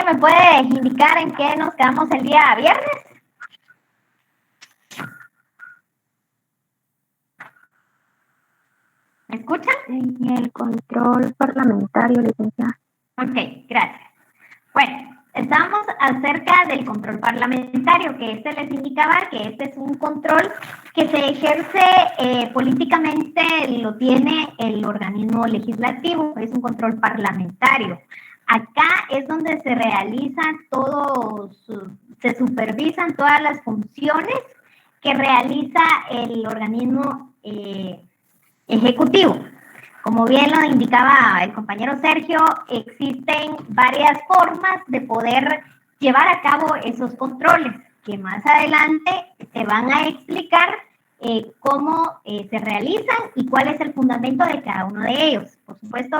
¿Alguien me puede indicar en qué nos quedamos el día viernes? ¿Me escuchan? En el control parlamentario, licenciada. Ok, gracias. Bueno, estamos acerca del control parlamentario, que les indicaba que este es un control que se ejerce políticamente, lo tiene el organismo legislativo, es un control parlamentario. Acá es donde se realizan se supervisan todas las funciones que realiza el organismo ejecutivo. Como bien lo indicaba el compañero Sergio, existen varias formas de poder llevar a cabo esos controles, que más adelante se van a explicar cómo se realizan y cuál es el fundamento de cada uno de ellos. Por supuesto,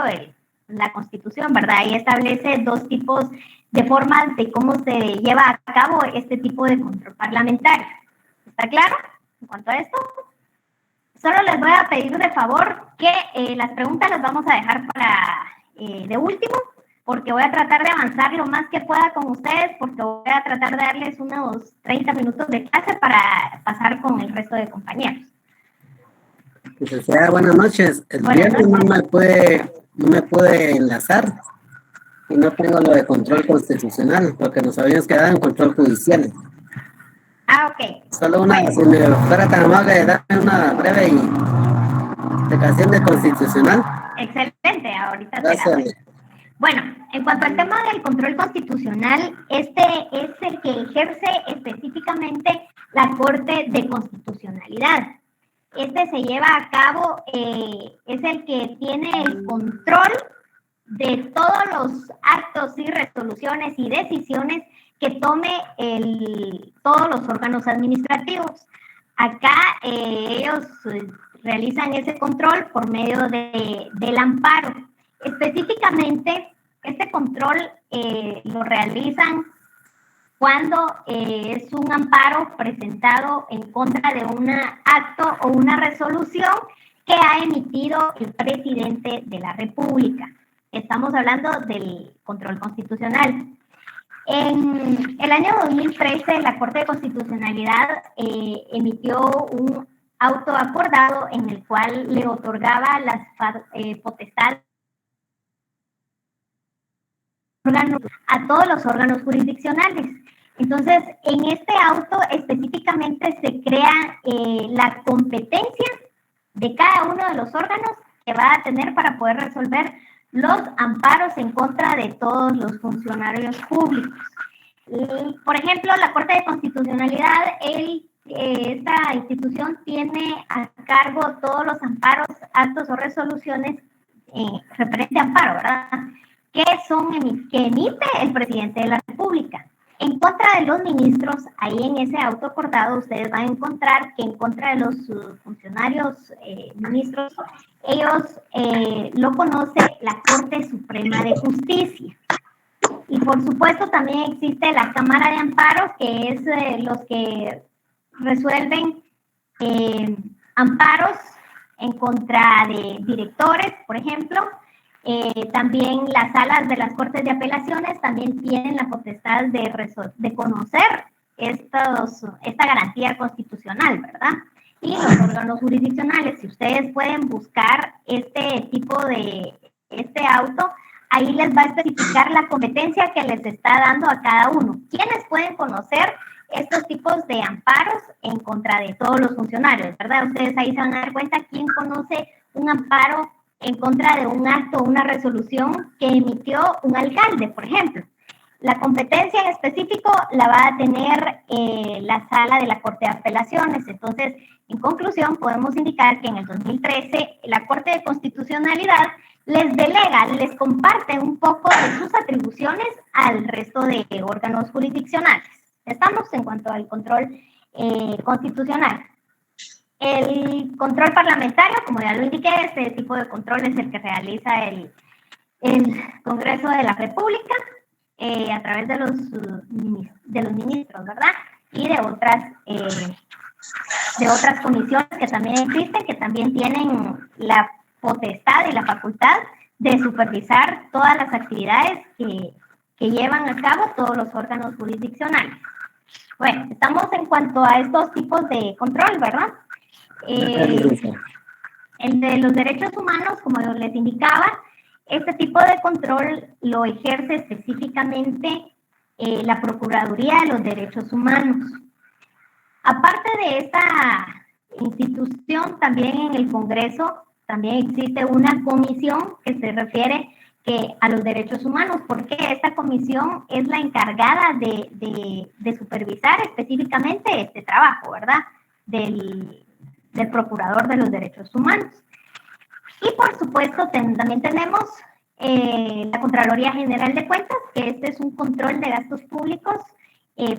la Constitución, ¿verdad? Ahí establece dos tipos de formas de cómo se lleva a cabo este tipo de control parlamentario. ¿Está claro en cuanto a esto? Solo les voy a pedir de favor que las preguntas las vamos a dejar para de último, porque voy a tratar de avanzar lo más que pueda con ustedes, porque voy a tratar de darles unos 30 minutos de clase para pasar con el resto de compañeros. Licenciada, buenas noches. El viernes no me puede enlazar y no tengo lo de control constitucional, porque nos habíamos quedado en control judicial. Ah, ok. Solo si me fuera tan amable de darme una breve explicación de constitucional. Excelente, ahorita Gracias. te la doy. Bueno, en cuanto al tema del control constitucional, este es el que ejerce específicamente la Corte de Constitucionalidad. Este se lleva a cabo, es el que tiene el control de todos los actos y resoluciones y decisiones que tome todos los órganos administrativos. Acá ellos realizan ese control por medio del amparo. Específicamente, este control lo realizan cuando es un amparo presentado en contra de un acto o una resolución que ha emitido el presidente de la República. Estamos hablando del control constitucional. En el año 2013, la Corte de Constitucionalidad emitió un auto acordado en el cual le otorgaba las potestades a todos los órganos jurisdiccionales. Entonces, en este auto específicamente se crea la competencia de cada uno de los órganos que va a tener para poder resolver los amparos en contra de todos los funcionarios públicos. Por ejemplo, la Corte de Constitucionalidad, esta institución tiene a cargo todos los amparos, actos o resoluciones referente a amparo, ¿verdad? Que emite el presidente de la República. En contra de los ministros, ahí en ese auto acordado, ustedes van a encontrar que en contra de los funcionarios ministros, ellos lo conoce la Corte Suprema de Justicia. Y por supuesto también existe la Cámara de Amparos, que es los que resuelven amparos en contra de directores, por ejemplo. También las salas de las Cortes de Apelaciones también tienen la potestad de conocer esta garantía constitucional, ¿verdad? Y los órganos jurisdiccionales, si ustedes pueden buscar este auto, ahí les va a especificar la competencia que les está dando a cada uno. ¿Quiénes pueden conocer estos tipos de amparos en contra de todos los funcionarios, verdad? Ustedes ahí se van a dar cuenta quién conoce un amparo en contra de un acto o una resolución que emitió un alcalde, por ejemplo. La competencia en específico la va a tener la sala de la Corte de Apelaciones. Entonces, en conclusión, podemos indicar que en el 2013 la Corte de Constitucionalidad les delega, les comparte un poco de sus atribuciones al resto de órganos jurisdiccionales. Estamos en cuanto al control constitucional. El control parlamentario, como ya lo indiqué, este tipo de control es el que realiza el Congreso de la República a través de los ministros, ¿verdad? Y de otras comisiones que también existen, que también tienen la potestad y la facultad de supervisar todas las actividades que que llevan a cabo todos los órganos jurisdiccionales. Bueno, estamos en cuanto a estos tipos de control, ¿verdad? El de los derechos humanos, como yo les indicaba, este tipo de control lo ejerce específicamente la Procuraduría de los Derechos Humanos. Aparte de esta institución, también en el Congreso también existe una comisión que se refiere a los derechos humanos, porque esta comisión es la encargada de supervisar específicamente este trabajo, ¿verdad? Del Procurador de los Derechos Humanos. Y por supuesto también tenemos la Contraloría General de Cuentas, que este es un control de gastos públicos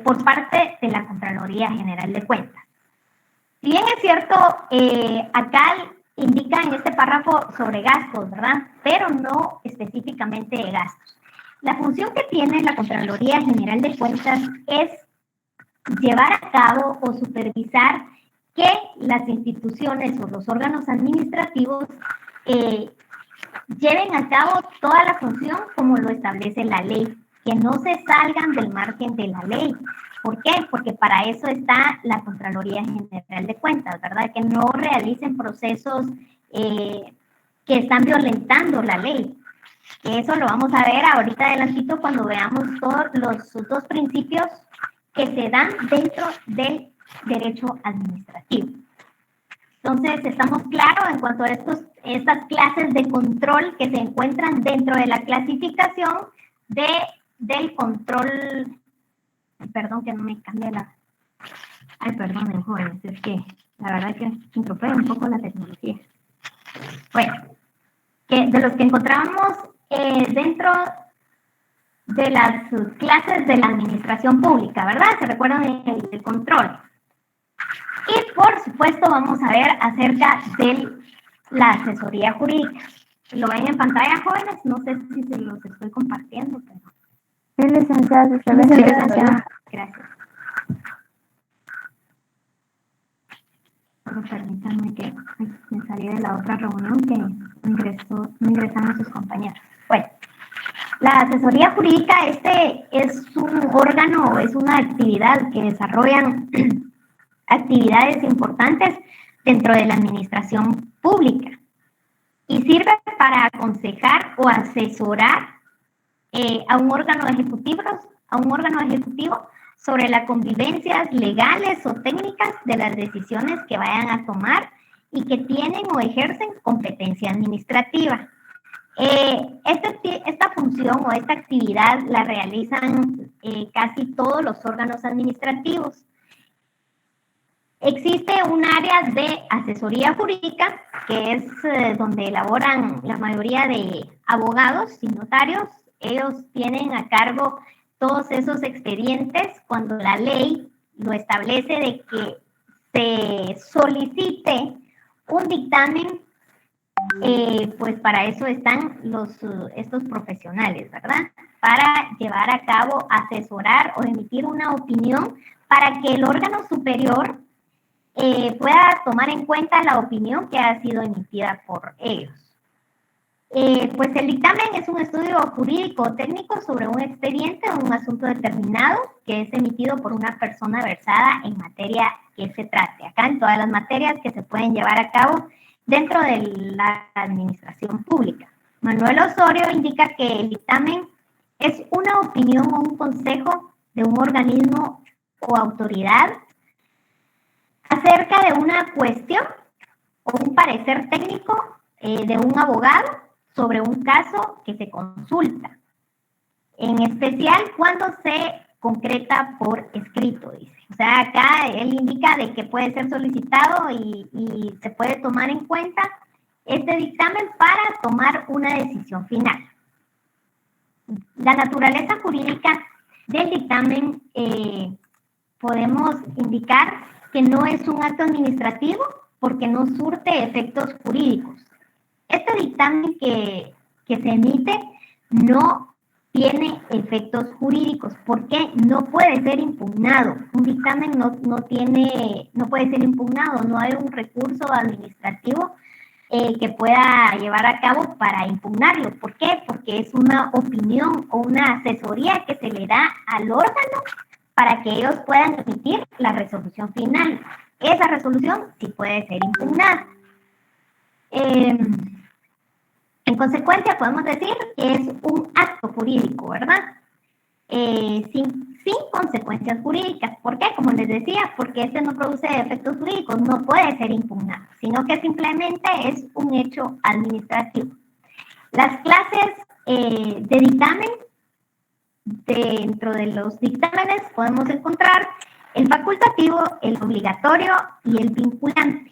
por parte de la Contraloría General de Cuentas. Si bien es cierto, acá indica en este párrafo sobre gastos, ¿verdad? Pero no específicamente de gastos. La función que tiene la Contraloría General de Cuentas es llevar a cabo o supervisar que las instituciones o los órganos administrativos lleven a cabo toda la función como lo establece la ley, que no se salgan del margen de la ley. ¿Por qué? Porque para eso está la Contraloría General de Cuentas, ¿verdad? Que no realicen procesos que están violentando la ley. Que eso lo vamos a ver ahorita adelantito cuando veamos todos los dos principios que se dan dentro del derecho administrativo. Entonces, estamos claros en cuanto a estas clases de control que se encuentran dentro de la clasificación del control. Perdón que no me cambie la... Ay, perdón, jóvenes, es que la verdad es que estropea un poco la tecnología. Bueno, de los que encontramos dentro de las clases de la administración pública, ¿verdad? Se recuerdan el control. Y por supuesto vamos a ver acerca de la asesoría jurídica. ¿Lo ven en pantalla, jóvenes? No sé si se los estoy compartiendo, pero... Sí, licenciada, licenciada. Gracias. Solo permítanme que me salí de la otra reunión que no ingresaron sus compañeros. Bueno, la asesoría jurídica, es un órgano, es una actividad que desarrollan actividades importantes dentro de la administración pública y sirve para aconsejar o asesorar a un órgano ejecutivo sobre las convivencias legales o técnicas de las decisiones que vayan a tomar y que tienen o ejercen competencia administrativa. Esta función o esta actividad la realizan casi todos los órganos administrativos. Existe un área de asesoría jurídica, que es donde elaboran la mayoría de abogados y notarios. Ellos tienen a cargo todos esos expedientes cuando la ley lo establece de que se solicite un dictamen, pues para eso están estos profesionales, ¿verdad? Para llevar a cabo, asesorar o emitir una opinión para que el órgano superior pueda tomar en cuenta la opinión que ha sido emitida por ellos. Pues el dictamen es un estudio jurídico o técnico sobre un expediente o un asunto determinado que es emitido por una persona versada en materia que se trate. Acá en todas las materias que se pueden llevar a cabo dentro de la administración pública. Manuel Osorio indica que el dictamen es una opinión o un consejo de un organismo o autoridad acerca de una cuestión o un parecer técnico de un abogado sobre un caso que se consulta, en especial cuando se concreta por escrito, dice. O sea, acá él indica de que puede ser solicitado y se puede tomar en cuenta este dictamen para tomar una decisión final. La naturaleza jurídica del dictamen podemos indicar que no es un acto administrativo porque no surte efectos jurídicos. Este dictamen que se emite no tiene efectos jurídicos porque no puede ser impugnado. Un dictamen no puede ser impugnado, no hay un recurso administrativo que pueda llevar a cabo para impugnarlo. ¿Por qué? Porque es una opinión o una asesoría que se le da al órgano para que ellos puedan emitir la resolución final. Esa resolución sí puede ser impugnada. En consecuencia, podemos decir que es un acto jurídico, ¿verdad? Sin consecuencias jurídicas. ¿Por qué? Como les decía, porque este no produce efectos jurídicos, no puede ser impugnado, sino que simplemente es un hecho administrativo. Las clases de dictamen, dentro de los dictámenes podemos encontrar el facultativo, el obligatorio y el vinculante.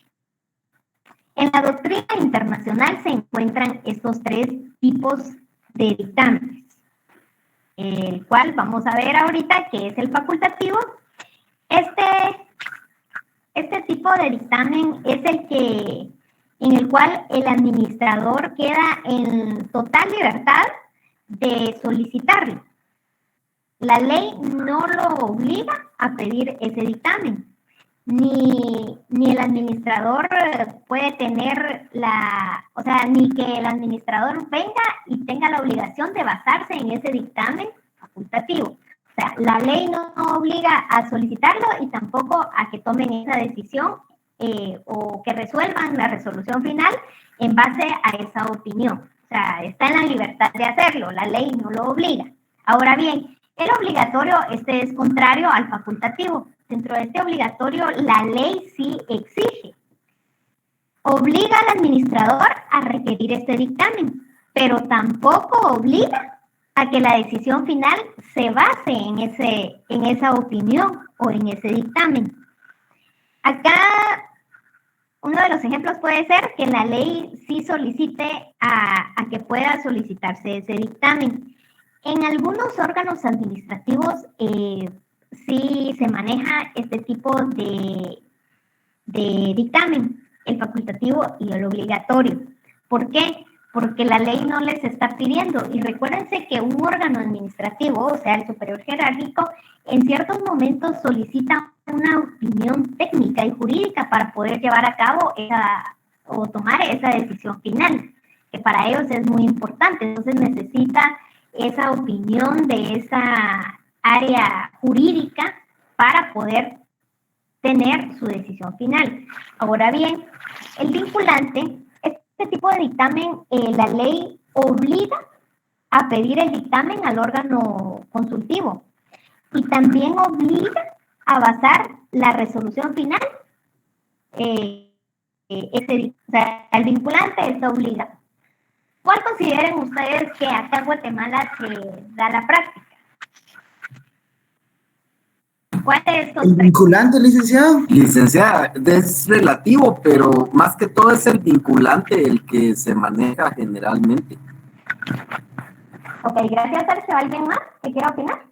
En la doctrina internacional se encuentran estos tres tipos de dictámenes, el cual vamos a ver ahorita que es el facultativo. Este tipo de dictamen es en el cual el administrador queda en total libertad de solicitarlo. La ley no lo obliga a pedir ese dictamen, ni el administrador puede tener ni que el administrador venga y tenga la obligación de basarse en ese dictamen facultativo. O sea, la ley no obliga a solicitarlo y tampoco a que tomen esa decisión o que resuelvan la resolución final en base a esa opinión. O sea, está en la libertad de hacerlo, la ley no lo obliga. Ahora bien, el obligatorio, es contrario al facultativo. Dentro de este obligatorio, la ley sí exige. Obliga al administrador a requerir este dictamen, pero tampoco obliga a que la decisión final se base en esa opinión o en ese dictamen. Acá, uno de los ejemplos puede ser que la ley sí solicite a que pueda solicitarse ese dictamen. En algunos órganos administrativos sí se maneja este tipo de dictamen, el facultativo y el obligatorio. ¿Por qué? Porque la ley no les está pidiendo. Y recuérdense que un órgano administrativo, o sea, el superior jerárquico, en ciertos momentos solicita una opinión técnica y jurídica para poder llevar a cabo o tomar esa decisión final, que para ellos es muy importante. Entonces necesita esa opinión de esa área jurídica para poder tener su decisión final. Ahora bien, el vinculante, este tipo de dictamen, la ley obliga a pedir el dictamen al órgano consultivo y también obliga a basar la resolución final. O sea, el vinculante está obligado. ¿Cuál consideren ustedes que acá en Guatemala se da la práctica? ¿Cuál de estos ¿El tres? vinculante, licenciado? Licenciada, es relativo, pero más que todo es el vinculante el que se maneja generalmente. Ok, gracias. ¿Sergio? ¿Alguien más que quiera opinar?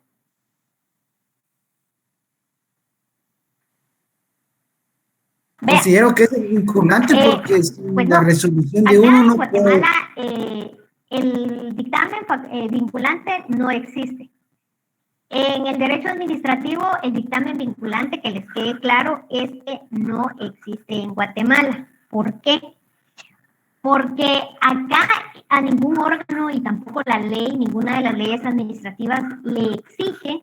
Considero que es el vinculante porque pues la no. resolución de Acá uno en no Guatemala puede... el dictamen vinculante no existe. En el derecho administrativo, el dictamen vinculante, que les quede claro, no existe en Guatemala. ¿Por qué? Porque acá a ningún órgano y tampoco la ley, ninguna de las leyes administrativas le exige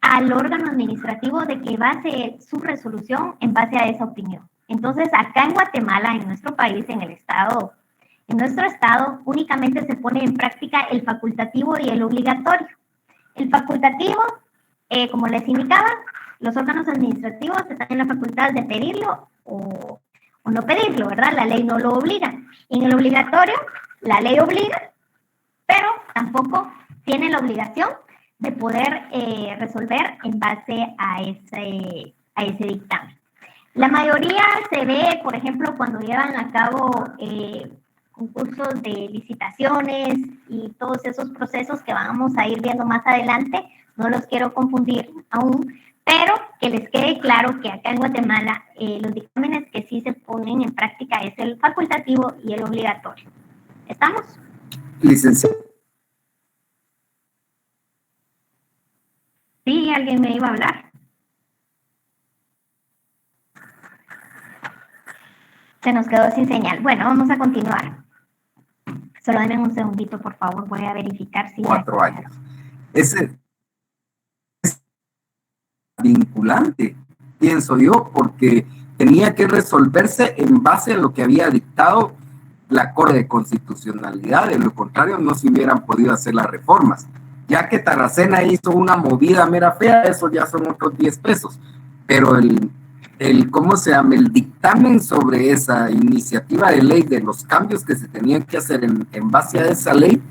al órgano administrativo de que base su resolución en base a esa opinión. Entonces, acá en Guatemala, en nuestro país, en nuestro estado, únicamente se pone en práctica el facultativo y el obligatorio. El facultativo, como les indicaba, los órganos administrativos están en la facultad de pedirlo o no pedirlo, ¿verdad? La ley no lo obliga. En el obligatorio, la ley obliga, pero tampoco tiene la obligación de poder resolver en base a ese dictamen. La mayoría se ve, por ejemplo, cuando llevan a cabo concursos de licitaciones y todos esos procesos que vamos a ir viendo más adelante, no los quiero confundir aún, pero que les quede claro que acá en Guatemala los dictámenes que sí se ponen en práctica es el facultativo y el obligatorio. ¿Estamos? Licenciada. Sí, alguien me iba a hablar. Se nos quedó sin señal. Bueno, vamos a continuar. Solo denme un segundito, por favor. Voy a verificar si... 4 años. Ese es vinculante, pienso yo, porque tenía que resolverse en base a lo que había dictado la Corte de Constitucionalidad. De lo contrario, no se hubieran podido hacer las reformas. Ya que Taracena hizo una movida mera fea, eso ya son otros 10 pesos. Pero ¿cómo se llama? El dictamen sobre esa iniciativa de ley de los cambios que se tenían que hacer en base a esa ley,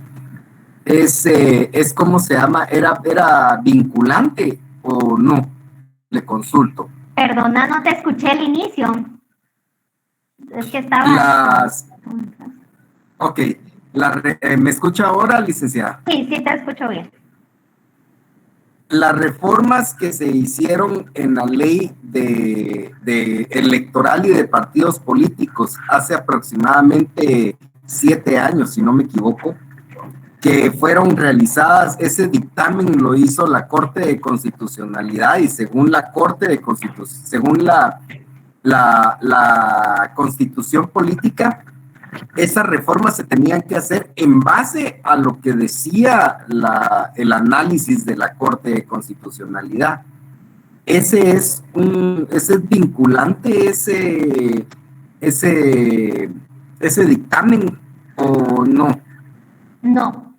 es ¿cómo se llama? ¿Era vinculante o no? Le consulto. Perdona, no te escuché el inicio. Es que estaba... Ok. ¿Me escucha ahora, licenciada? Sí, sí te escucho bien. Las reformas que se hicieron en la ley de electoral y de partidos políticos hace aproximadamente 7 años, si no me equivoco, que fueron realizadas, ese dictamen lo hizo la Corte de Constitucionalidad, y según la Corte de Constitución, según la Constitución política, esas reformas se tenían que hacer en base a lo que decía el análisis de la Corte de Constitucionalidad. ¿Ese es vinculante, ese dictamen, o no? No,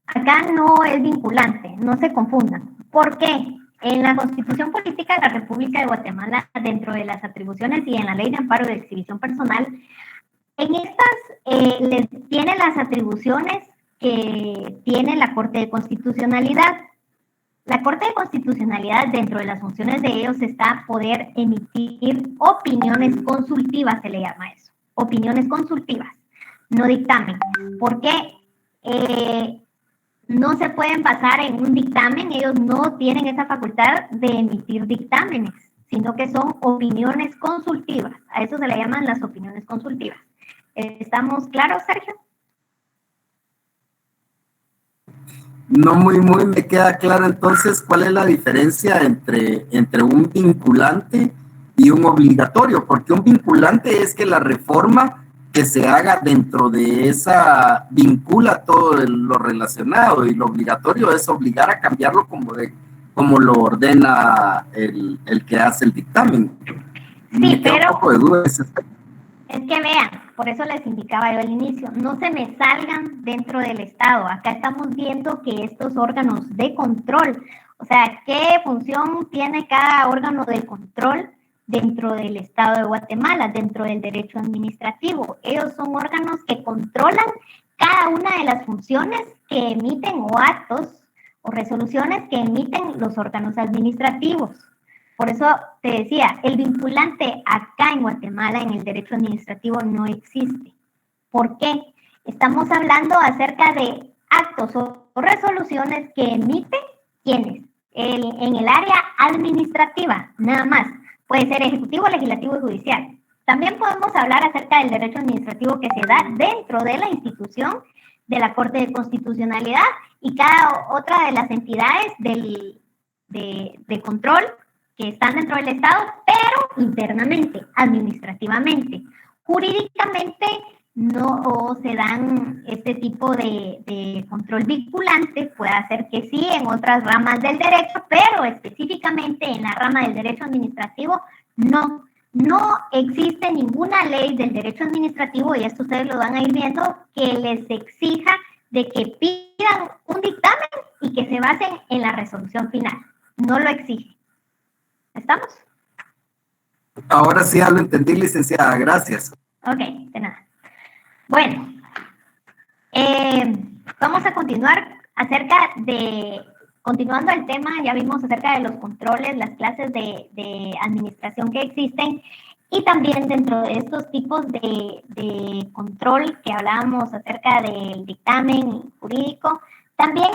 acá no es vinculante, no se confundan. ¿Por qué? En la Constitución Política de la República de Guatemala, dentro de las atribuciones y en la Ley de Amparo de Exhibición Personal, en estas les tiene las atribuciones que tiene la Corte de Constitucionalidad. La Corte de Constitucionalidad, dentro de las funciones de ellos, está poder emitir opiniones consultivas, se le llama eso. Opiniones consultivas, no dictamen. ¿Por qué? No se pueden basar en un dictamen, ellos no tienen esa facultad de emitir dictámenes, sino que son opiniones consultivas. A eso se le llaman las opiniones consultivas. ¿Estamos claros, Sergio? No muy me queda claro entonces cuál es la diferencia entre un vinculante y un obligatorio, porque un vinculante es que la reforma que se haga dentro de esa vincula todo lo relacionado, y lo obligatorio es obligar a cambiarlo como lo ordena el que hace el dictamen. Sí, pero... un poco de duda. Es que vean, por eso les indicaba yo al inicio, no se me salgan dentro del Estado. Acá estamos viendo que estos órganos de control, o sea, ¿qué función tiene cada órgano de control dentro del Estado de Guatemala, dentro del derecho administrativo? Ellos son órganos que controlan cada una de las funciones que emiten o actos o resoluciones que emiten los órganos administrativos. Por eso te decía, el vinculante acá en Guatemala en el derecho administrativo no existe. ¿Por qué? Estamos hablando acerca de actos o resoluciones que emiten ¿quiénes? En el área administrativa, nada más. Puede ser ejecutivo, legislativo y judicial. También podemos hablar acerca del derecho administrativo que se da dentro de la institución de la Corte de Constitucionalidad y cada otra de las entidades de control que están dentro del Estado, pero internamente, administrativamente. Jurídicamente no se dan este tipo de control vinculante, puede ser que sí en otras ramas del derecho, pero específicamente en la rama del derecho administrativo no existe ninguna ley del derecho administrativo, y esto ustedes lo van a ir viendo, que les exija de que pidan un dictamen y que se basen en la resolución final. No lo exige. ¿Estamos? Ahora sí ya lo entendí, licenciada. Gracias. Ok, de nada. Bueno, vamos a continuar continuando el tema, ya vimos acerca de los controles, las clases de administración que existen, y también dentro de estos tipos de control que hablábamos acerca del dictamen jurídico, también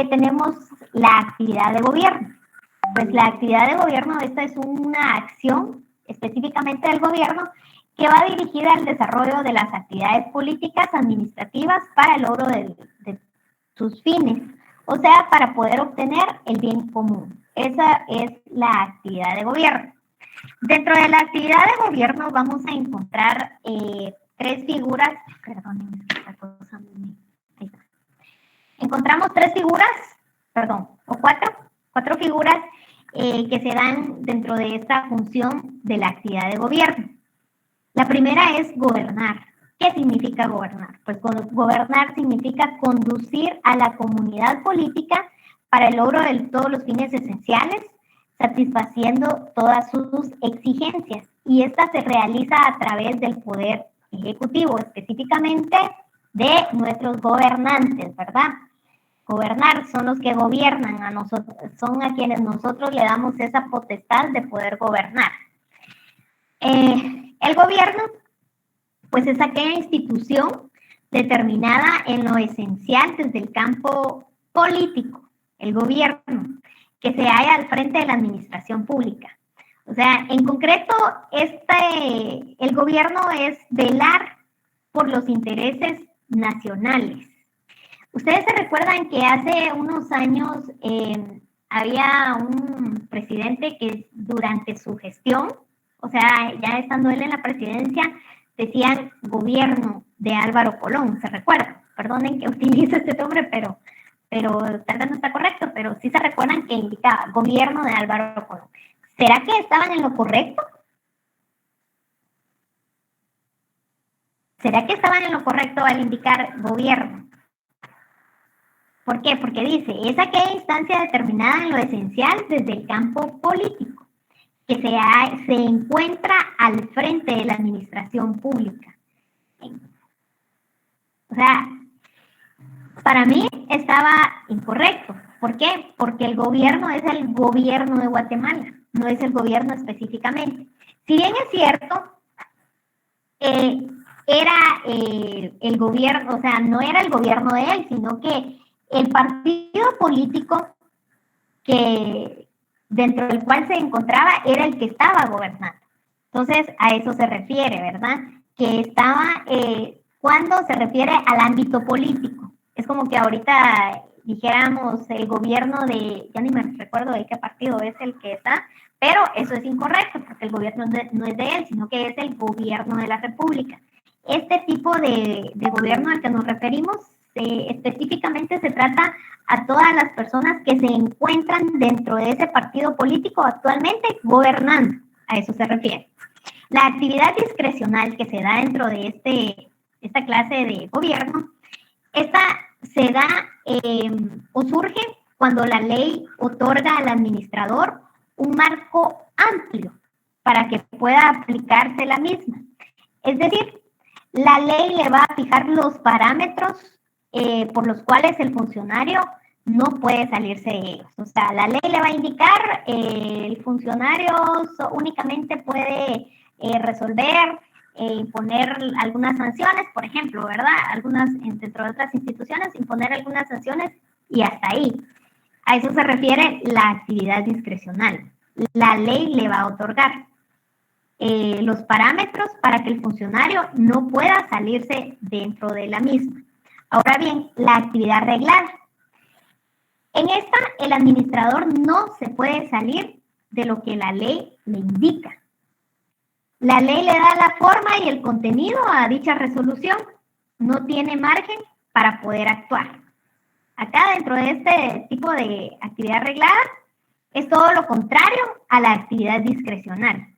tenemos la actividad de gobierno. Pues la actividad de gobierno, esta es una acción específicamente del gobierno que va dirigida al desarrollo de las actividades políticas administrativas para el logro de sus fines, o sea, para poder obtener el bien común. Esa es la actividad de gobierno. Dentro de la actividad de gobierno vamos a encontrar tres figuras, perdón, esta cosa, ahí está. Encontramos cuatro figuras que se dan dentro de esta función de la actividad de gobierno. La primera es gobernar. ¿Qué significa gobernar? Pues gobernar significa conducir a la comunidad política para el logro de todos los fines esenciales, satisfaciendo todas sus exigencias. Y esta se realiza a través del poder ejecutivo, específicamente de nuestros gobernantes, ¿verdad? Gobernar son los que gobiernan a nosotros, son a quienes nosotros le damos esa potestad de poder gobernar. El gobierno, pues es aquella institución determinada en lo esencial desde el campo político, el gobierno, que se halla al frente de la administración pública. O sea, en concreto, el gobierno es velar por los intereses nacionales. Ustedes se recuerdan que hace unos años había un presidente que durante su gestión, o sea, ya estando él en la presidencia, decían gobierno de Álvaro Colón, ¿se recuerdan? Perdonen que utilice este nombre, pero tal vez no está correcto, pero sí se recuerdan que indicaba gobierno de Álvaro Colón. ¿Será que estaban en lo correcto? ¿Será que estaban en lo correcto al indicar gobierno? ¿Por qué? Porque dice, es aquella instancia determinada en lo esencial desde el campo político, que se encuentra al frente de la administración pública. O sea, para mí estaba incorrecto. ¿Por qué? Porque el gobierno es el gobierno de Guatemala, no es el gobierno específicamente. Si bien es cierto, era el gobierno, o sea, no era el gobierno de él, sino que el partido político que dentro del cual se encontraba era el que estaba gobernando. Entonces, a eso se refiere, ¿verdad? Que estaba, cuando se refiere al ámbito político. Es como que ahorita dijéramos el gobierno de, ya ni me recuerdo de qué partido es el que está, pero eso es incorrecto, porque el gobierno no es de él, sino que es el gobierno de la República. Este tipo de gobierno al que nos referimos, específicamente se trata a todas las personas que se encuentran dentro de ese partido político actualmente gobernando. A eso se refiere. La actividad discrecional que se da dentro de esta clase de gobierno, esta se da o surge cuando la ley otorga al administrador un marco amplio para que pueda aplicarse la misma. Es decir, la ley le va a fijar los parámetros por los cuales el funcionario no puede salirse de ellos. O sea, la ley le va a indicar el funcionario únicamente puede resolver, imponer algunas sanciones, por ejemplo, ¿verdad? Algunas, dentro de otras instituciones, imponer algunas sanciones y hasta ahí. A eso se refiere la actividad discrecional. La ley le va a otorgar los parámetros para que el funcionario no pueda salirse dentro de la misma. Ahora bien, la actividad reglada. En esta, el administrador no se puede salir de lo que la ley le indica. La ley le da la forma y el contenido a dicha resolución. No tiene margen para poder actuar. Acá, dentro de este tipo de actividad reglada, es todo lo contrario a la actividad discrecional.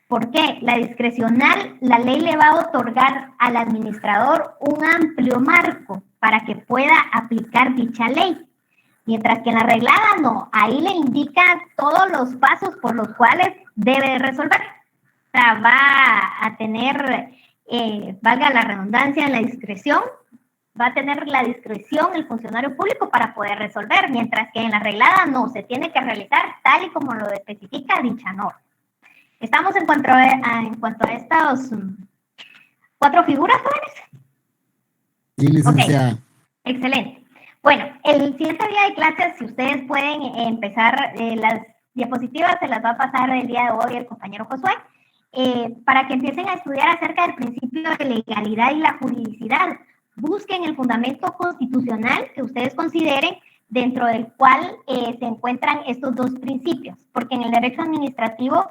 ¿Por qué? La discrecional, la ley le va a otorgar al administrador un amplio marco para que pueda aplicar dicha ley. Mientras que en la reglada no, ahí le indica todos los pasos por los cuales debe resolver. O sea, va a tener, valga la redundancia, en la discreción, va a tener la discreción el funcionario público para poder resolver, mientras que en la reglada no, se tiene que realizar tal y como lo especifica dicha norma. ¿Estamos en cuanto a estas 4 figuras, jóvenes? Sí, licenciada. Okay. Excelente. Bueno, el siguiente día de clases, si ustedes pueden empezar, las diapositivas se las va a pasar el día de hoy el compañero Josué, para que empiecen a estudiar acerca del principio de legalidad y la juridicidad. Busquen el fundamento constitucional que ustedes consideren dentro del cual se encuentran estos dos principios, porque en el derecho administrativo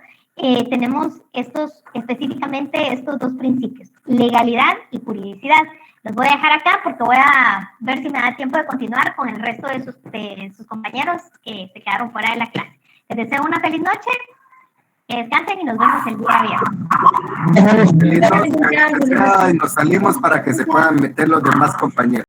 tenemos específicamente estos dos principios, legalidad y juridicidad. Los voy a dejar acá porque voy a ver si me da tiempo de continuar con el resto de sus compañeros que se quedaron fuera de la clase. Les deseo una feliz noche, que descansen y nos vemos el día viernes. Nos salimos para que se puedan meter los demás compañeros.